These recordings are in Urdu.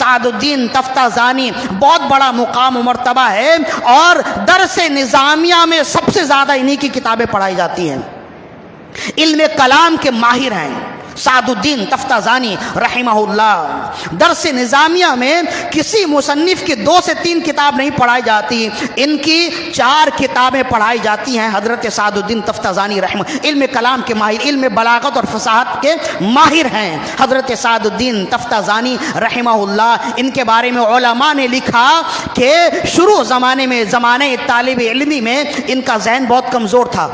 سعد الدین تفتازانی بہت بڑا مقام و مرتبہ ہے، اور درس نظامیہ میں سب سے زیادہ انہی کی کتابیں پڑھائی جاتی ہیں۔ علم کلام کے ماہر ہیں سعد الدین تفتازانی رحمہ اللہ۔ درس نظامیہ میں کسی مصنف کی 2 سے 3 کتاب نہیں پڑھائی جاتی، ان کی 4 کتابیں پڑھائی جاتی ہیں۔ حضرت سعد الدین تفتازانی رحمہ، علم کلام کے ماہر، علم بلاغت اور فصاحت کے ماہر ہیں حضرت سعد الدین تفتازانی رحمہ اللہ۔ ان کے بارے میں علماء نے لکھا کہ شروع زمانے میں، زمانے طالب علمی میں، ان کا ذہن بہت کمزور تھا،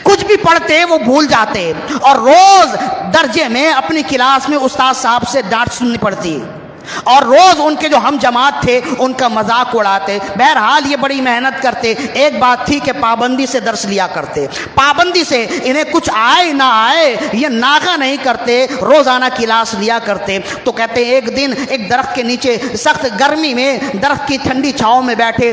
کچھ بھی پڑھتے وہ بھول جاتے، اور روز درجے میں اپنی کلاس میں استاد صاحب سے ڈانٹ سننی پڑتی، اور روز ان کے جو ہم جماعت تھے ان کا مذاق اڑاتے۔ بہرحال یہ بڑی محنت کرتے، ایک بات تھی کہ پابندی سے درس لیا کرتے، پابندی سے، انہیں کچھ آئے نہ آئے یہ ناغہ نہیں کرتے، روزانہ کلاس لیا کرتے۔ تو کہتے ہیں ایک دن ایک درخت کے نیچے سخت گرمی میں درخت کی ٹھنڈی چھاؤں میں بیٹھے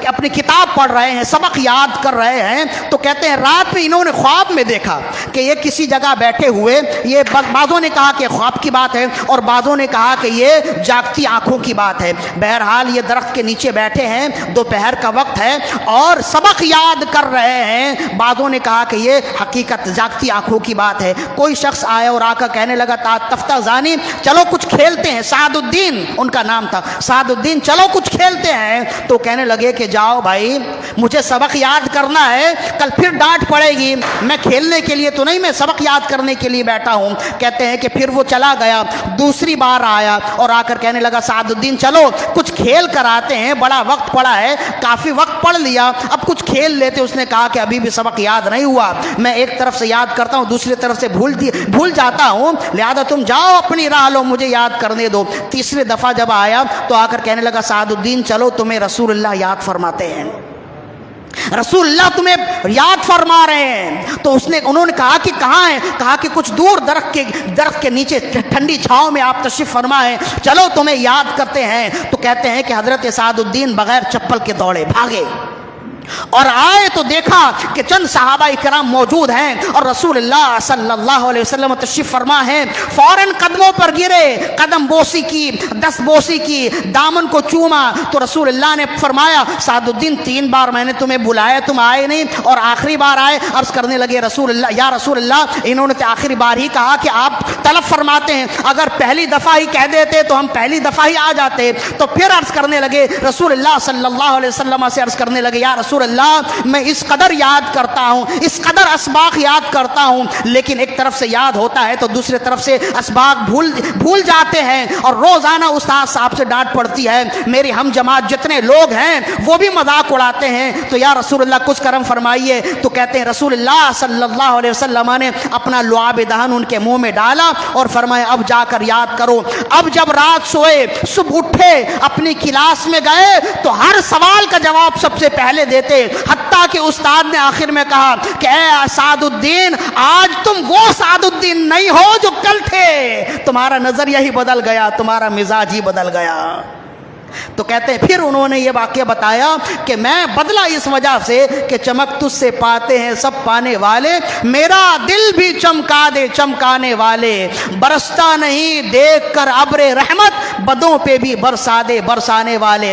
اپنی کتاب پڑھ رہے ہیں، سبق یاد کر رہے ہیں، تو کہتے ہیں رات میں انہوں نے خواب میں دیکھا کہ یہ کسی جگہ بیٹھے ہوئے، یہ بعضوں نے کہا کہ خواب کی بات ہے اور بعضوں نے کہا کہ یہ جاگتی آنکھوں کی بات ہے۔ بہرحال یہ درخت کے نیچے بیٹھے ہیں، دوپہر کا وقت ہے اور سبق یاد کر رہے ہیں۔ بعضوں نے کہا کہ یہ حقیقت جاگتی آنکھوں کی بات ہے۔ کوئی شخص آیا اور آ کر کہنے لگا تفتازانی چلو کچھ کھیلتے ہیں، سعد الدین ان کا نام تھا، سعد الدین چلو کچھ کھیلتے ہیں۔ تو کہنے لگے کہ جاؤ بھائی، مجھے سبق یاد کرنا ہے، کل پھر ڈانٹ پڑے گی، میں کھیلنے کے لیے تو نہیں، میں سبق یاد کرنے کے لیے بیٹھا ہوں۔ کہتے ہیں کہ پھر وہ چلا گیا، دوسری بار آیا اور آ کر کہنے لگا سعد الدین چلو کچھ کھیل کر آتے ہیں، بڑا وقت پڑا ہے، کافی وقت پڑھ لیا، اب کچھ کھیل لیتے۔ اس نے کہا کہ ابھی بھی سبق یاد نہیں ہوا، میں ایک طرف سے یاد کرتا ہوں دوسری طرف سے بھول جاتا ہوں، لہذا تم جاؤ اپنی راہ لو، مجھے یاد کرنے دو۔ تیسری دفعہ جب آیا تو آ کر کہنے لگا سعد الدین چلو تمہیں رسول اللہ یاد فرماتے ہیں، رسول اللہ تمہیں یاد فرما رہے ہیں۔ تو انہوں نے کہا کہ کہاں ہیں؟ کہا کہ کچھ دور درخت کے نیچے ٹھنڈی چھاؤں میں آپ تشریف فرما ہیں، چلو تمہیں یاد کرتے ہیں۔ تو کہتے ہیں کہ حضرت سعد الدین بغیر چپل کے دوڑے بھاگے اور آئے تو دیکھا کہ چند صحابہ کرام موجود ہیں اور رسول اللہ صلی اللہ علیہ وسلم تشریف فرما ہیں۔ فوراً قدموں پر گرے، قدم بوسی کی، دست بوسی کی، دامن کو چوما۔ تو رسول اللہ نے فرمایا سعد الدین 3 بار میں نے تمہیں بلایا، تم آئے نہیں، اور آخری بار آئے۔ عرض کرنے لگے رسول اللہ، یا رسول اللہ، انہوں نے آخری بار ہی کہا کہ آپ طلب فرماتے ہیں، اگر پہلی دفعہ ہی کہہ دیتے تو ہم پہلی دفعہ ہی آ جاتے۔ تو پھر عرض کرنے لگے رسول اللہ صلی اللہ علیہ وسلم سے، عرض کرنے لگے یا رسول اللہ، میں اس قدر یاد کرتا ہوں، اس قدر اسباق یاد کرتا ہوں، لیکن ایک طرف سے یاد ہوتا ہے تو دوسری طرف سے اسباق بھول جاتے ہیں، اور روزانہ استاد صاحب سے ڈانٹ پڑتی ہے، میری ہم جماعت جتنے لوگ ہیں وہ بھی مذاق اڑاتے ہیں، تو یا رسول اللہ کچھ کرم فرمائیے۔ تو کہتے ہیں رسول اللہ صلی اللہ علیہ وسلم نے اپنا لعاب دہن ان کے منہ میں ڈالا اور فرمایا اب جا کر یاد کرو۔ اب جب رات سوئے، صبح اٹھے، اپنی کلاس میں گئے تو ہر سوال کا جواب سب سے پہلے دیتے، حتیٰ کہ استاد نے آخر میں کہا کہ اے سعد الدین، آج تم وہ سعد الدین نہیں ہو جو کل تھے، تمہارا نظریہ ہی بدل گیا، تمہارا مزاج ہی بدل گیا۔ تو کہتے ہیں پھر انہوں نے یہ واقعہ بتایا کہ میں بدلا اس وجہ سے کہ چمک تجھ سے پاتے ہیں سب پانے والے، میرا دل بھی چمکا دے چمکانے والے، برستا نہیں دیکھ کر ابر رحمت، بدوں پہ بھی برسا دے برسانے والے۔